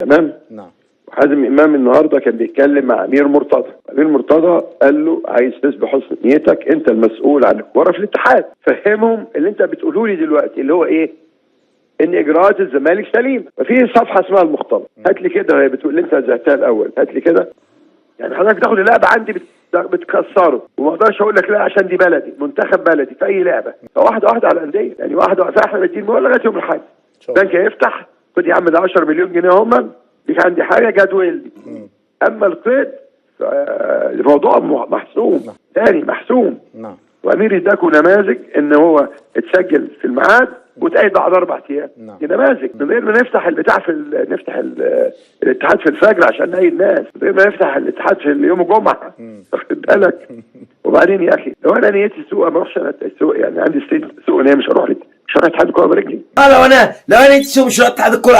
تمام؟ نعم. وحازم امام النهارده كان بيتكلم مع امير مرتضى، امير مرتضى قال له عايز تثبت حسن نيتك، انت المسؤول عن الكوره في الاتحاد، فهمهم اللي انت بتقوله لي دلوقتي اللي هو ايه؟ ان اجراءات الزمالك سليمه، ففي صفحه اسمها المختلط، هات لي كده، هي بتقول لي انت زهقتها الاول، هات لي كده. يعني حضرتك تاخد اللعبه عندي بتكسره، وما اقدرش اقول لك لا عشان دي بلدي، منتخب بلدي في اي لعبه، فواحده واحده على الانديه، يعني واحده واحده. احنا مدين لغايه يوم الاحد البنك هيفتح، خد يا عم ده 10 مليون جنيه هم ليك، عندي حاجه جدول. اما القيد الموضوع محسوم، ثاني محسوم. نعم. وامير اداكوا نماذج ان هو اتسجل في الميعاد وتأيد بعد 4 ايام. دي نماذج من غير ما نفتح البتاع نفتح الاتحاد في الفجر عشان نأيد ناس، من غير ما نفتح الاتحاد في يوم الجمعه، واخد بالك؟ وبعدين يا اخي لو انا نيتي سوء ما اروحش انا السوق، يعني عندي سوء نيه، مش هروح اتحاد الكوره برجلي. لو انا نيتي مش هروح اتحاد الكوره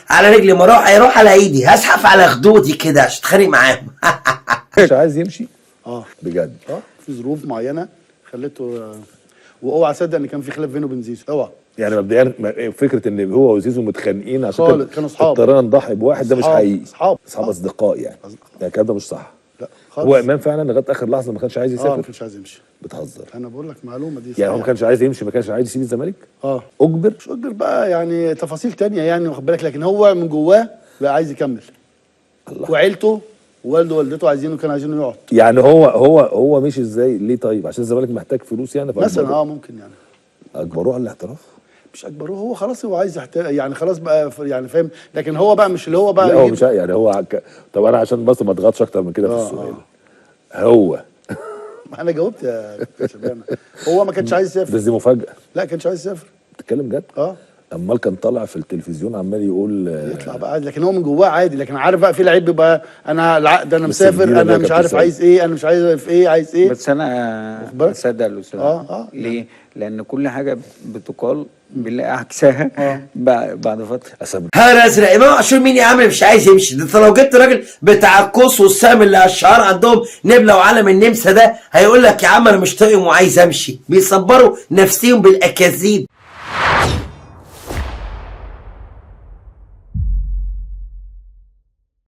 على رجلي، ما اروح على ايدي، هزحف على خدودي كده عشان اتخانق معاهم. مش عايز يمشي؟ بجد؟ في ظروف معينه خلته. واوعى تصدق ان كان في خلاف بينه وبين زيزو، اوعى. يعني مبدئيا فكره ان هو وزيزو متخانقين عشان كانوا اصحاب، اضطرينا نضحي بواحد، ده مش حقيقي. اصحاب اصدقاء يعني الكلام ده مش صح. لا خالص. هو امام فعلا لغايه اخر لحظه ما كانش عايز يسافر؟ ما كانش عايز يمشي. بتهزر؟ انا بقول لك معلومه دي يعني هو ما كانش عايز يمشي، ما كانش عايز يسيب الزمالك؟ اجبر؟ مش اجبر بقى، يعني تفاصيل تانية يعني، واخد بالك، لكن هو من جواه بقى عايز يكمل. الله. وعيلته ووالده ووالدته كانوا عايزينه يقعد. يعني هو مشي ازاي؟ ليه طيب؟ عشان الزمالك محتاج فلوس يعني؟ مثلا ممكن يعني اجبروه على الاحتراف؟ مش اجبروه، هو خلاص هو عايز يعني خلاص بقى يعني فاهم، لكن هو بقى مش اللي هو بقى. لا هو مش يعني هو طب انا عشان بس ما اضغطش اكتر من كده في السؤال. هو ما انا جاوبت يا شباب. هو ما كانش عايز يسافر. بس دي مفاجأة. لا كانش عايز يسافر. بتتكلم جد؟ امال كان طالع في التلفزيون عمال يقول يطلع بقى عادي، لكن هو من جواه عادي، لكن عارف بقى في لعيب بيبقى انا العقد انا مسافر، انا مش عارف عايز ايه، انا مش عايز ايه، عايز ايه. بس انا اصدق الاستاذ. ليه؟ لان كل حاجه بتقال بنلاقي عكسها بعد فتره. هذا ازرق امام عاشور مين يا عم مش عايز يمشي؟ ده انت لو جبت راجل بتاع القوس والسهم اللي على الشعار عندهم نبله وعلم النمسا ده هيقول لك يا عم انا مش طايقهم وعايز امشي، بيصبروا نفسيهم بالاكاذيب.